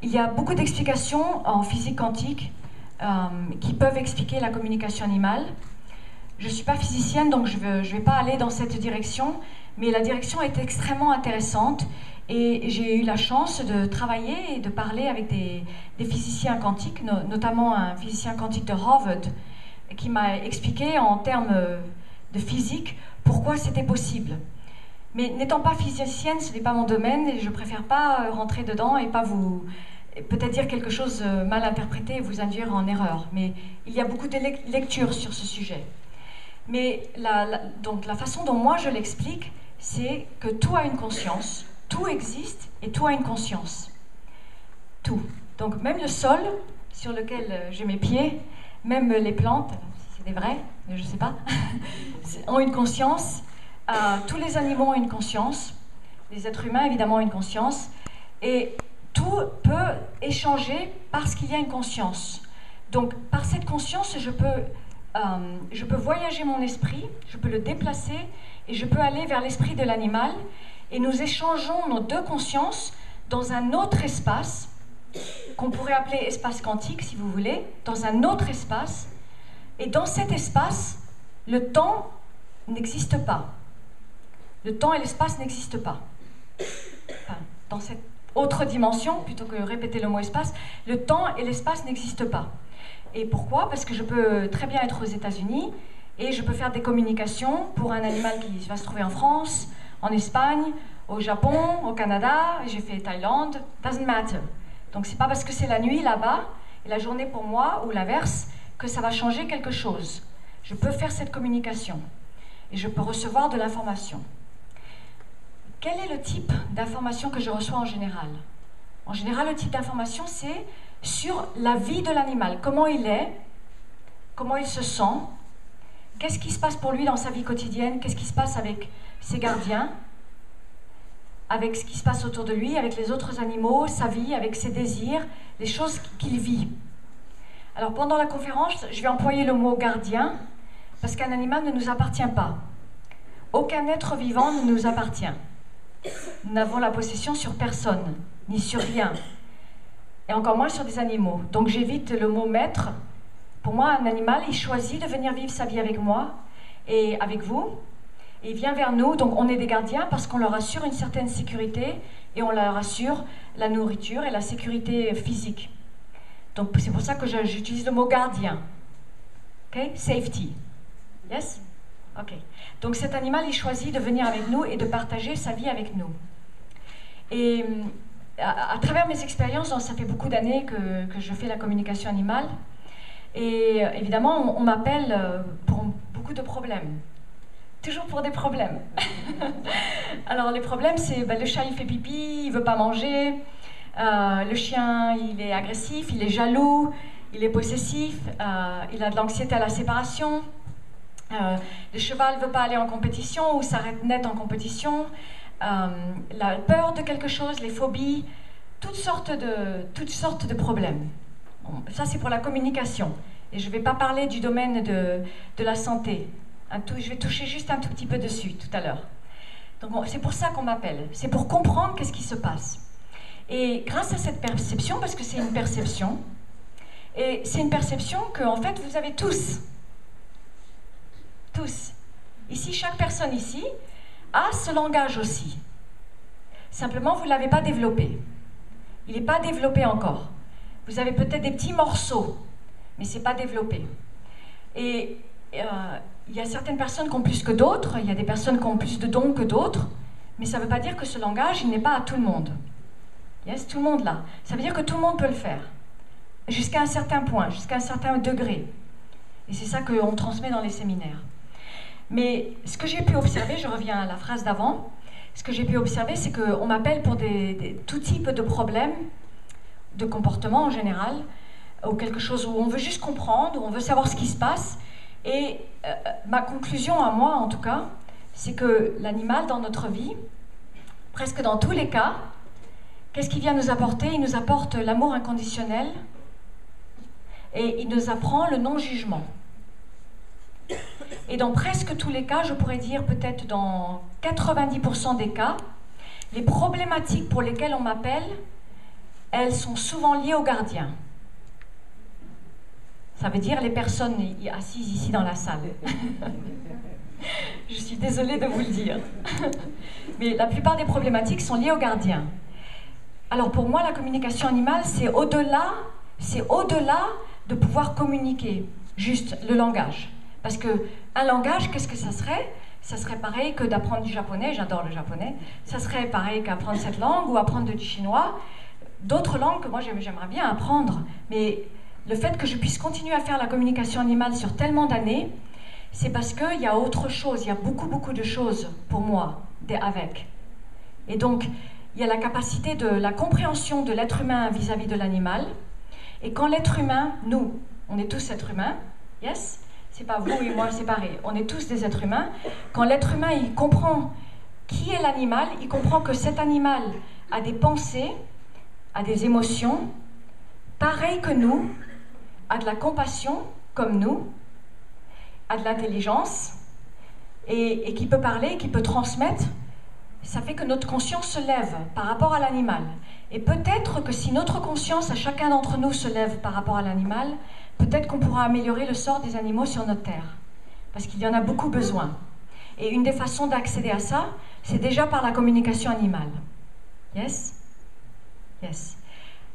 il y a beaucoup d'explications en physique quantique qui peuvent expliquer la communication animale. Je ne suis pas physicienne, donc je ne vais pas aller dans cette direction, mais la direction est extrêmement intéressante et j'ai eu la chance de travailler et de parler avec des physiciens quantiques, notamment un physicien quantique de Harvard, qui m'a expliqué en termes de physique pourquoi c'était possible. Mais n'étant pas physicienne, ce n'est pas mon domaine et je préfère pas rentrer dedans et pas vous peut-être dire quelque chose mal interprété et vous induire en erreur. Mais il y a beaucoup de lectures sur ce sujet. Mais donc la façon dont moi je l'explique, c'est que tout a une conscience, tout existe et tout a une conscience. Tout. Donc même le sol sur lequel j'ai mes pieds, même les plantes, si c'est des vrais, je ne sais pas, ont une conscience. Tous les animaux ont une conscience, les êtres humains évidemment ont une conscience, et tout peut échanger parce qu'il y a une conscience. Donc par cette conscience, je peux voyager mon esprit, je peux le déplacer, et je peux aller vers l'esprit de l'animal, et nous échangeons nos deux consciences dans un autre espace, qu'on pourrait appeler espace quantique si vous voulez, dans un autre espace, et dans cet espace, le temps n'existe pas. Le temps et l'espace n'existent pas. Enfin, dans cette autre dimension, plutôt que répéter le mot espace, le temps et l'espace n'existent pas. Et pourquoi? Parce que je peux très bien être aux États-Unis et je peux faire des communications pour un animal qui va se trouver en France, en Espagne, au Japon, au Canada, j'ai fait Thaïlande, doesn't matter. Donc c'est pas parce que c'est la nuit là-bas et la journée pour moi ou l'inverse que ça va changer quelque chose. Je peux faire cette communication et je peux recevoir de l'information. Quel est le type d'information que je reçois en général? En général, le type d'information, c'est sur la vie de l'animal. Comment il est, comment il se sent, qu'est-ce qui se passe pour lui dans sa vie quotidienne, qu'est-ce qui se passe avec ses gardiens, avec ce qui se passe autour de lui, avec les autres animaux, sa vie, avec ses désirs, les choses qu'il vit. Alors pendant la conférence, je vais employer le mot gardien, parce qu'un animal ne nous appartient pas. Aucun être vivant ne nous appartient. Nous n'avons la possession sur personne, ni sur rien, et encore moins sur des animaux. Donc j'évite le mot maître. Pour moi, un animal, il choisit de venir vivre sa vie avec moi et avec vous, et il vient vers nous. Donc on est des gardiens parce qu'on leur assure une certaine sécurité et on leur assure la nourriture et la sécurité physique. Donc c'est pour ça que j'utilise le mot gardien. Okay? Safety. Yes? Ok. Donc cet animal, il choisit de venir avec nous et de partager sa vie avec nous. Et à travers mes expériences, ça fait beaucoup d'années que je fais la communication animale. Et évidemment, on m'appelle pour beaucoup de problèmes. Toujours pour des problèmes. Alors les problèmes, c'est le chat, il fait pipi, il veut pas manger. Le chien, il est agressif, il est jaloux, il est possessif, il a de l'anxiété à la séparation. Le cheval ne veut pas aller en compétition ou s'arrête net en compétition. La peur de quelque chose, les phobies, toutes sortes de problèmes. Bon, ça, c'est pour la communication. Et je ne vais pas parler du domaine de la santé. Je vais toucher juste un tout petit peu dessus tout à l'heure. Donc c'est pour ça qu'on m'appelle. C'est pour comprendre qu'est-ce qui se passe. Et grâce à cette perception, parce que c'est une perception, et c'est une perception que, en fait, vous avez tous. Tous. Ici, chaque personne ici a ce langage aussi. Simplement, vous ne l'avez pas développé. Il n'est pas développé encore. Vous avez peut-être des petits morceaux, mais ce n'est pas développé. Et il y a certaines personnes qui ont plus que d'autres, il y a des personnes qui ont plus de dons que d'autres, mais ça ne veut pas dire que ce langage, il n'est pas à tout le monde. Yes, tout le monde là. Ça veut dire que tout le monde peut le faire, jusqu'à un certain point, jusqu'à un certain degré. Et c'est ça qu'on transmet dans les séminaires. Mais ce que j'ai pu observer, je reviens à la phrase d'avant, ce que j'ai pu observer, c'est qu'on m'appelle pour tout type de problèmes, de comportement en général, ou quelque chose où on veut juste comprendre, où on veut savoir ce qui se passe. Et ma conclusion à moi, en tout cas, c'est que l'animal dans notre vie, presque dans tous les cas, qu'est-ce qu'il vient nous apporter? Il nous apporte l'amour inconditionnel et il nous apprend le non-jugement. Et dans presque tous les cas, je pourrais dire peut-être dans 90% des cas, les problématiques pour lesquelles on m'appelle, elles sont souvent liées aux gardiens. Ça veut dire les personnes assises ici dans la salle. Je suis désolée de vous le dire. Mais la plupart des problématiques sont liées aux gardiens. Alors pour moi, la communication animale, c'est au-delà de pouvoir communiquer, juste le langage. Parce qu'un langage, qu'est-ce que ça serait? Ça serait pareil que d'apprendre du japonais, j'adore le japonais. Ça serait pareil qu'apprendre cette langue ou apprendre du chinois. D'autres langues que moi j'aimerais bien apprendre. Mais le fait que je puisse continuer à faire la communication animale sur tellement d'années, c'est parce qu'il y a autre chose, il y a beaucoup de choses pour moi avec. Et donc, il y a la capacité de la compréhension de l'être humain vis-à-vis de l'animal. Et quand l'être humain, nous, on est tous êtres humains, yes? C'est pas vous et moi séparés, on est tous des êtres humains. Quand l'être humain, il comprend qui est l'animal, il comprend que cet animal a des pensées, a des émotions, pareil que nous, a de la compassion, comme nous, a de l'intelligence, et qui peut parler, qui peut transmettre, ça fait que notre conscience se lève par rapport à l'animal. Et peut-être que si notre conscience à chacun d'entre nous se lève par rapport à l'animal, peut-être qu'on pourra améliorer le sort des animaux sur notre terre. Parce qu'il y en a beaucoup besoin. Et une des façons d'accéder à ça, c'est déjà par la communication animale. Yes? Yes.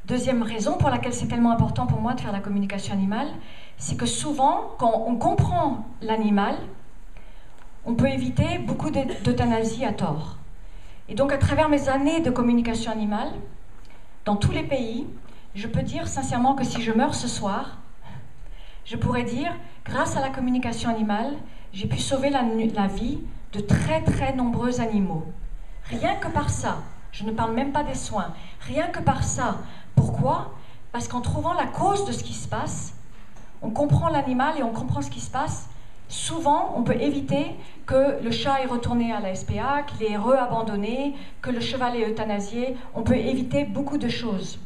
Deuxième raison pour laquelle c'est tellement important pour moi de faire la communication animale, c'est que souvent, quand on comprend l'animal, on peut éviter beaucoup d'euthanasie à tort. Et donc, à travers mes années de communication animale, dans tous les pays, je peux dire sincèrement que si je meurs ce soir, je pourrais dire, grâce à la communication animale, j'ai pu sauver la vie de très nombreux animaux. Rien que par ça, je ne parle même pas des soins, rien que par ça. Pourquoi? Parce qu'en trouvant la cause de ce qui se passe, on comprend l'animal et on comprend ce qui se passe. Souvent, on peut éviter que le chat est retourné à la SPA, qu'il est re-abandonné, que le cheval est euthanasié. On peut éviter beaucoup de choses.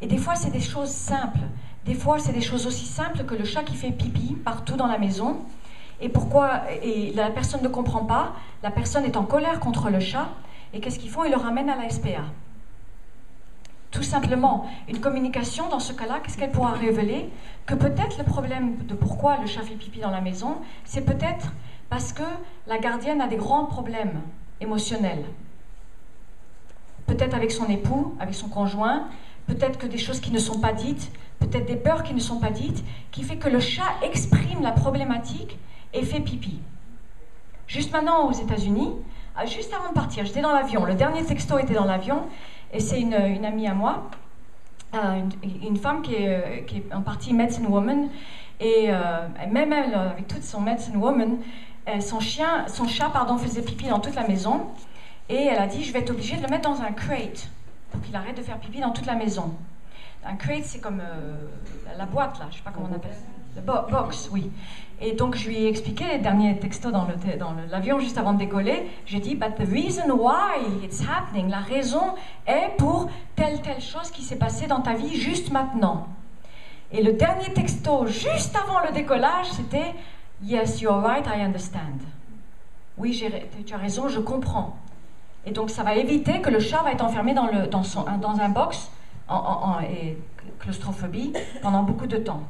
Et des fois, c'est des choses simples. Des fois, c'est des choses aussi simples que le chat qui fait pipi partout dans la maison. Et pourquoi? Et la personne ne comprend pas. La personne est en colère contre le chat. Et qu'est-ce qu'ils font? Ils le ramènent à la SPA. Tout simplement, une communication, dans ce cas-là, qu'est-ce qu'elle pourra révéler? Que peut-être le problème de pourquoi le chat fait pipi dans la maison, c'est peut-être parce que la gardienne a des grands problèmes émotionnels. Peut-être avec son époux, avec son conjoint, peut-être que des choses qui ne sont pas dites, peut-être des peurs qui ne sont pas dites, qui fait que le chat exprime la problématique et fait pipi. Juste maintenant aux États-Unis, juste avant de partir, j'étais dans l'avion, le dernier texto était dans l'avion, et c'est une amie à moi, une femme qui est en partie medicine woman, et même elle, avec toute son medicine woman, son chat faisait pipi dans toute la maison, et elle a dit, je vais être obligée de le mettre dans un crate, pour qu'il arrête de faire pipi dans toute la maison. Un crate, c'est comme la boîte, là, je ne sais pas comment on appelle ça. Le box, oui. Et donc, je lui ai expliqué les derniers textos dans l'avion juste avant de décoller. J'ai dit, but the reason why it's happening, la raison est pour telle chose qui s'est passée dans ta vie juste maintenant. Et le dernier texto, juste avant le décollage, c'était, yes, you're right, I understand. Oui, tu as raison, je comprends. Et donc, ça va éviter que le chat va être enfermé dans un box et claustrophobie pendant beaucoup de temps.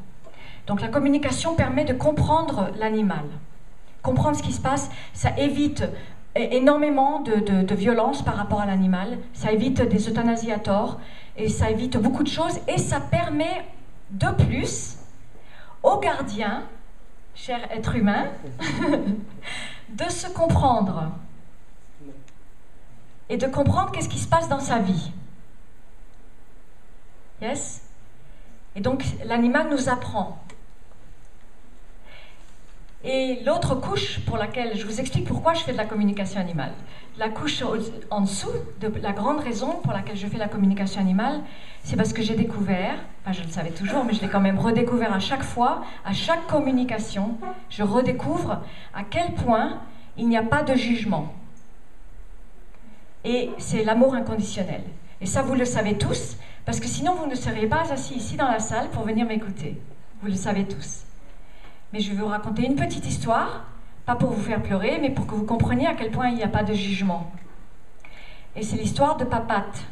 Donc la communication permet de comprendre l'animal. Comprendre ce qui se passe, ça évite énormément de violence par rapport à l'animal, ça évite des euthanasies à tort, et ça évite beaucoup de choses, et ça permet de plus aux gardiens, chers êtres humains, de se comprendre et de comprendre qu'est-ce qui se passe dans sa vie. Yes? Et donc l'animal nous apprend. Et l'autre couche pour laquelle, je vous explique pourquoi je fais de la communication animale. La couche en dessous, la grande raison pour laquelle je fais la communication animale, c'est parce que j'ai découvert, enfin je le savais toujours, mais je l'ai quand même redécouvert à chaque fois, à chaque communication, je redécouvre à quel point il n'y a pas de jugement. Et c'est l'amour inconditionnel. Et ça, vous le savez tous, parce que sinon vous ne seriez pas assis ici dans la salle pour venir m'écouter. Vous le savez tous. Mais je vais vous raconter une petite histoire, pas pour vous faire pleurer, mais pour que vous compreniez à quel point il n'y a pas de jugement. Et c'est l'histoire de Papate.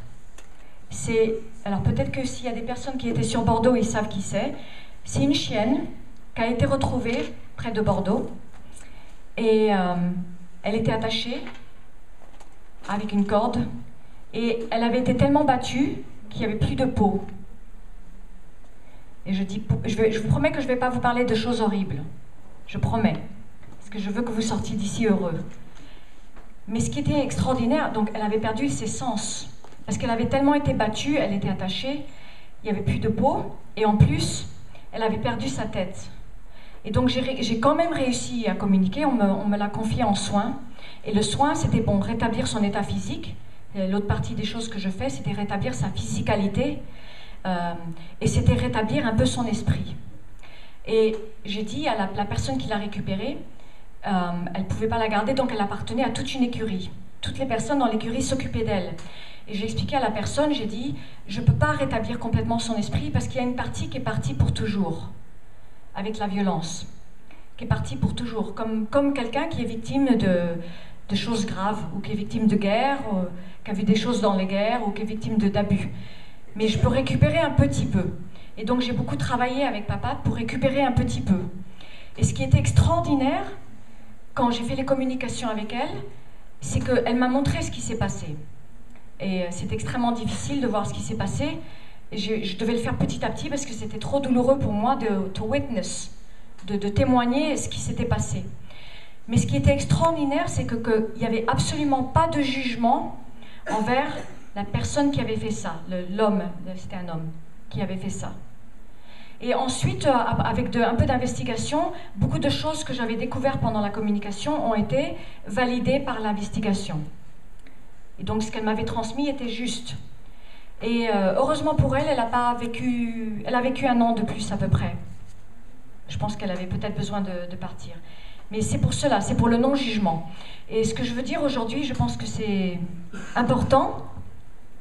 Alors peut-être que s'il y a des personnes qui étaient sur Bordeaux, ils savent qui c'est. C'est une chienne qui a été retrouvée près de Bordeaux. Et elle était attachée avec une corde. Et elle avait été tellement battue qu'il n'y avait plus de peau. Et je vous promets que je ne vais pas vous parler de choses horribles. Je promets. Parce que je veux que vous sortiez d'ici heureux. Mais ce qui était extraordinaire, donc elle avait perdu ses sens. Parce qu'elle avait tellement été battue, elle était attachée, il n'y avait plus de peau. Et en plus, elle avait perdu sa tête. Et donc j'ai quand même réussi à communiquer, on me l'a confié en soins. Et le soin, c'était bon, rétablir son état physique. L'autre partie des choses que je fais, c'était rétablir sa physicalité. Et c'était rétablir un peu son esprit. Et j'ai dit à la personne qui l'a récupérée, elle ne pouvait pas la garder, donc elle appartenait à toute une écurie. Toutes les personnes dans l'écurie s'occupaient d'elle. Et j'ai expliqué à la personne, j'ai dit, je ne peux pas rétablir complètement son esprit parce qu'il y a une partie qui est partie pour toujours, avec la violence, qui est partie pour toujours, comme quelqu'un qui est victime de choses graves, ou qui est victime de guerre, ou qui a vu des choses dans les guerres, ou qui est victime d'abus. Mais je peux récupérer un petit peu. Et donc j'ai beaucoup travaillé avec papa pour récupérer un petit peu. Et ce qui était extraordinaire, quand j'ai fait les communications avec elle, c'est qu'elle m'a montré ce qui s'est passé. Et c'est extrêmement difficile de voir ce qui s'est passé. Et je devais le faire petit à petit parce que c'était trop douloureux pour moi to witness, de témoigner ce qui s'était passé. Mais ce qui était extraordinaire, c'est qu'il n'y avait absolument pas de jugement envers la personne qui avait fait ça, l'homme, c'était un homme qui avait fait ça. Et ensuite, avec un peu d'investigation, beaucoup de choses que j'avais découvertes pendant la communication ont été validées par l'investigation. Et donc ce qu'elle m'avait transmis était juste. Et heureusement pour elle, elle a vécu 1 an de plus à peu près. Je pense qu'elle avait peut-être besoin de partir. Mais c'est pour cela, c'est pour le non-jugement. Et ce que je veux dire aujourd'hui, je pense que c'est important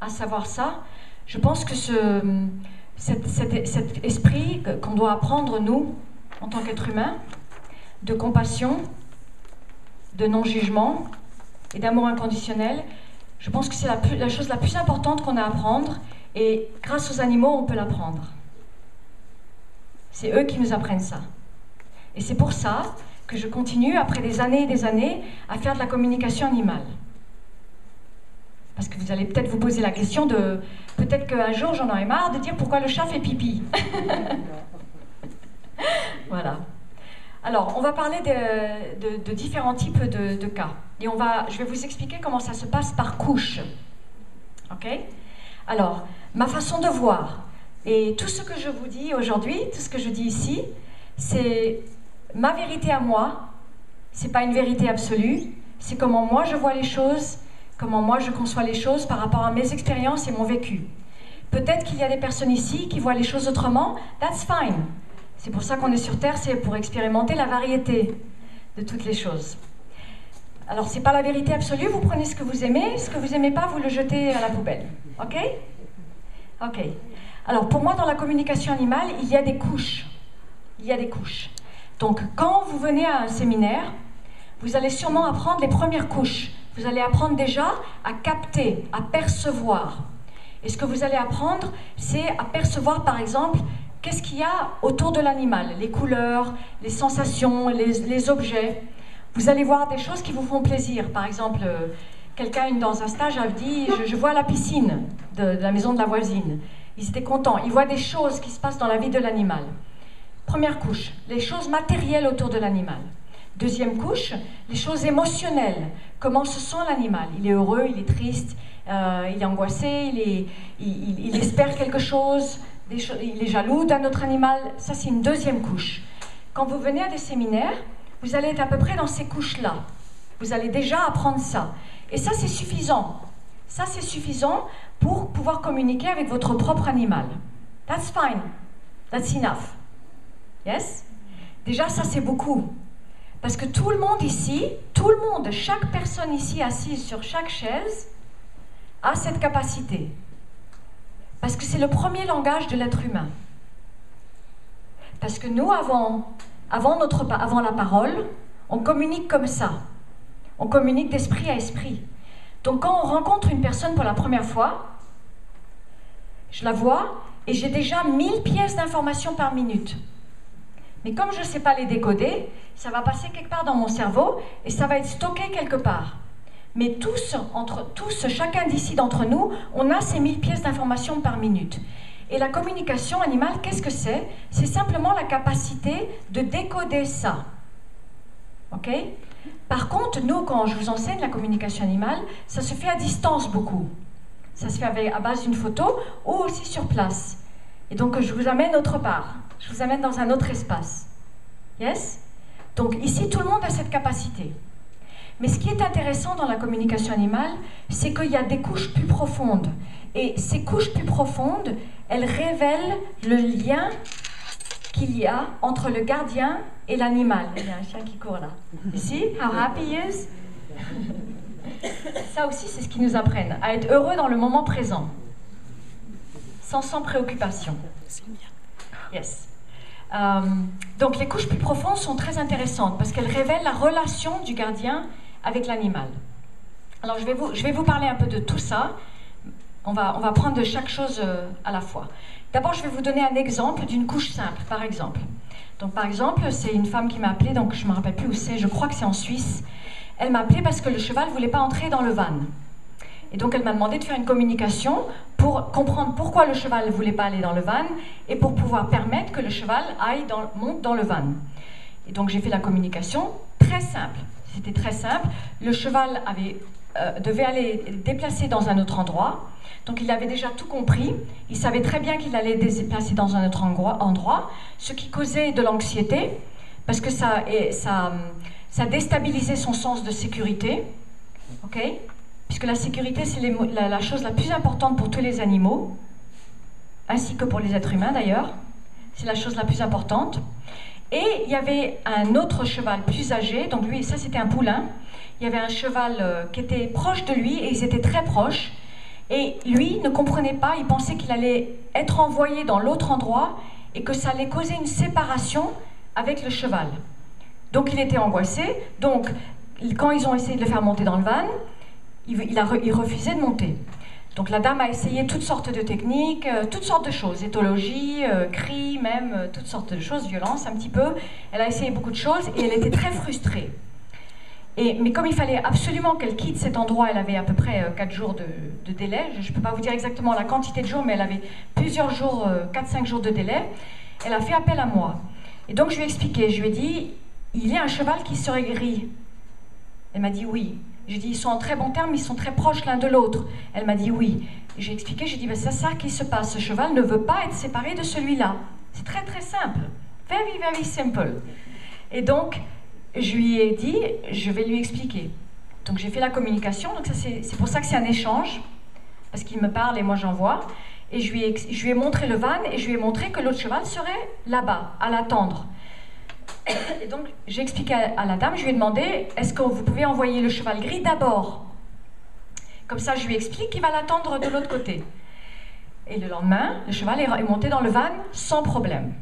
à savoir ça. Je pense que cet esprit qu'on doit apprendre, nous, en tant qu'êtres humains, de compassion, de non-jugement et d'amour inconditionnel, je pense que c'est la chose la plus importante qu'on a à apprendre, et grâce aux animaux, on peut l'apprendre. C'est eux qui nous apprennent ça. Et c'est pour ça que je continue, après des années et des années, à faire de la communication animale. Parce que vous allez peut-être vous poser la question de... Peut-être qu'un jour, j'en aurai marre de dire pourquoi le chat fait pipi. Voilà. Alors, on va parler de différents types de cas. Et je vais vous expliquer comment ça se passe par couche. Ok? Alors, ma façon de voir, et tout ce que je vous dis aujourd'hui, tout ce que je dis ici, c'est ma vérité à moi. C'est pas une vérité absolue. C'est comment moi je vois les choses, comment moi je conçois les choses par rapport à mes expériences et mon vécu. Peut-être qu'il y a des personnes ici qui voient les choses autrement. That's fine. C'est pour ça qu'on est sur Terre, c'est pour expérimenter la variété de toutes les choses. Alors, c'est pas la vérité absolue, vous prenez ce que vous aimez pas, vous le jetez à la poubelle. Ok? Ok. Alors, pour moi, dans la communication animale, il y a des couches. Il y a des couches. Donc, quand vous venez à un séminaire, vous allez sûrement apprendre les premières couches. Vous allez apprendre déjà à capter, à percevoir. Et ce que vous allez apprendre, c'est à percevoir, par exemple, qu'est-ce qu'il y a autour de l'animal, les couleurs, les sensations, les objets. Vous allez voir des choses qui vous font plaisir. Par exemple, quelqu'un dans un stage a dit « Je vois la piscine de la maison de la voisine ». Ils étaient contents. Ils voient des choses qui se passent dans la vie de l'animal. Première couche, les choses matérielles autour de l'animal. Deuxième couche, les choses émotionnelles. Comment se sent l'animal? Il est heureux, il est triste, il est angoissé, il espère quelque chose, il est jaloux d'un autre animal. Ça, c'est une deuxième couche. Quand vous venez à des séminaires, vous allez être à peu près dans ces couches-là. Vous allez déjà apprendre ça. Et ça, c'est suffisant. Ça, c'est suffisant pour pouvoir communiquer avec votre propre animal. That's fine. That's enough. Yes? Déjà, ça, c'est beaucoup. Parce que tout le monde ici, chaque personne ici assise sur chaque chaise, a cette capacité. Parce que c'est le premier langage de l'être humain. Parce que nous, avant la parole, on communique comme ça. On communique d'esprit à esprit. Donc quand on rencontre une personne pour la première fois, je la vois, et j'ai déjà 1000 pièces d'informations par minute. Mais comme je ne sais pas les décoder, ça va passer quelque part dans mon cerveau, et ça va être stocké quelque part. Mais tous, chacun d'ici d'entre nous, on a ces 1000 pièces d'informations par minute. Et la communication animale, qu'est-ce que c'est? C'est simplement la capacité de décoder ça. Ok? Par contre, nous, quand je vous enseigne la communication animale, ça se fait à distance beaucoup. Ça se fait à base d'une photo ou aussi sur place. Et donc, je vous amène autre part. Je vous amène dans un autre espace. Yes? Donc, ici, tout le monde a cette capacité. Mais ce qui est intéressant dans la communication animale, c'est qu'il y a des couches plus profondes. Et ces couches plus profondes, elles révèlent le lien qu'il y a entre le gardien et l'animal. Il y a un chien qui court là. Ici, how happy he is? Ça aussi, c'est ce qu'ils nous apprennent, à être heureux dans le moment présent, sans préoccupation. Yes. Donc les couches plus profondes sont très intéressantes parce qu'elles révèlent la relation du gardien avec l'animal. Alors je vais vous parler un peu de tout ça. On va prendre de chaque chose à la fois. D'abord, je vais vous donner un exemple d'une couche simple, par exemple. Donc par exemple, c'est une femme qui m'a appelée, donc je ne me rappelle plus où c'est, je crois que c'est en Suisse. Elle m'a appelée parce que le cheval ne voulait pas entrer dans le van. Et donc elle m'a demandé de faire une communication pour comprendre pourquoi le cheval ne voulait pas aller dans le van et pour pouvoir permettre que le cheval monte dans le van. Et donc j'ai fait la communication très simple. C'était très simple. Le cheval devait aller déplacer dans un autre endroit. Donc il avait déjà tout compris. Il savait très bien qu'il allait déplacer dans un autre endroit, ce qui causait de l'anxiété parce que ça déstabilisait son sens de sécurité. Ok ? Puisque la sécurité, c'est la chose la plus importante pour tous les animaux, ainsi que pour les êtres humains d'ailleurs. C'est la chose la plus importante. Et il y avait un autre cheval plus âgé, donc lui, ça c'était un poulain. Il y avait un cheval qui était proche de lui, et ils étaient très proches. Et lui ne comprenait pas, il pensait qu'il allait être envoyé dans l'autre endroit, et que ça allait causer une séparation avec le cheval. Donc il était angoissé. Donc quand ils ont essayé de le faire monter dans le van, il refusait de monter. Donc la dame a essayé toutes sortes de techniques, toutes sortes de choses, éthologie, cris même, toutes sortes de choses, violence un petit peu. Elle a essayé beaucoup de choses et elle était très frustrée. Mais comme il fallait absolument qu'elle quitte cet endroit, elle avait à peu près 4 jours de délai. Je ne peux pas vous dire exactement la quantité de jours, mais elle avait plusieurs jours, 4-5 jours de délai. Elle a fait appel à moi. Et donc je lui ai expliqué, je lui ai dit, il y a un cheval qui serait gris. Elle m'a dit oui. J'ai dit, ils sont en très bons termes, ils sont très proches l'un de l'autre. Elle m'a dit oui. J'ai expliqué, j'ai dit, ben, c'est ça qui se passe. Ce cheval ne veut pas être séparé de celui-là. C'est très très simple. Very, very simple. Et donc, je lui ai dit, je vais lui expliquer. Donc j'ai fait la communication, donc c'est pour ça que c'est un échange, parce qu'il me parle et moi j'envoie. Et je lui ai montré le van et je lui ai montré que l'autre cheval serait là-bas, à l'attendre. Et donc, j'ai expliqué à la dame, je lui ai demandé, est-ce que vous pouvez envoyer le cheval gris d'abord? Comme ça, je lui explique qu'il va l'attendre de l'autre côté. Et le lendemain, le cheval est monté dans le van sans problème.